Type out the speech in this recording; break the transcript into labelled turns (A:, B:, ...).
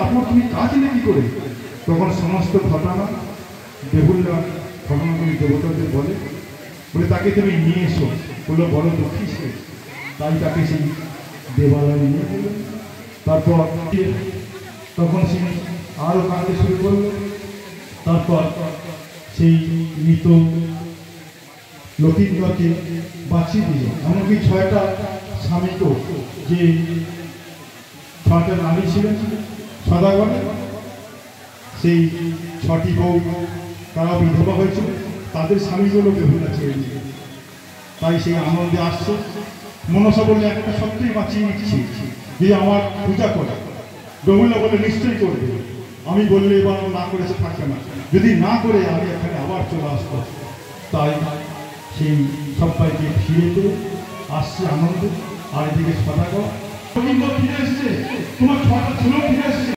A: তারপর তুমি কাঁদলে কি করে? তখন সমস্ত ঘটনা বেহুলা ঘটনাগুলি দেবতাদের বলে তাকে তুমি নিয়ে এসো। বললো বড় দুঃখী সে, তাই তাকে সেই দেবালয়ে নিয়ে গেল। তারপর তখন সে আরো কাঁদতে শুরু করলো। তারপর সেই মৃত লক্ষিন্দরকে বাঁচিয়ে দিল। এমনকি 6টা স্বামীকেও, যে 6টা নারী ছিলেন সদাগরে, সেই 6টি বউ তারা বিধবা হয়েছিল, তাদের স্বামীগুলো বেহুলা ছেড়ে দিল। তাই সেই আনন্দে আসছে। মনসা বললে একটা সত্যিই বাঁচিয়ে নিচ্ছি, যে আমার পূজা করে। বেহুলা বলে নিশ্চয়ই করবে। আমি বললে এবার না করেছে থাকবে না, যদি না করে আমি এখানে আবার চলে আসবো। তাই সেই সবাইকে ফিরে পেয়ে আসছে আনন্দ। আর এদিকে সদাগর ফিরে এসছে, তোমার 6টা ছেলেও ফিরে এসছে।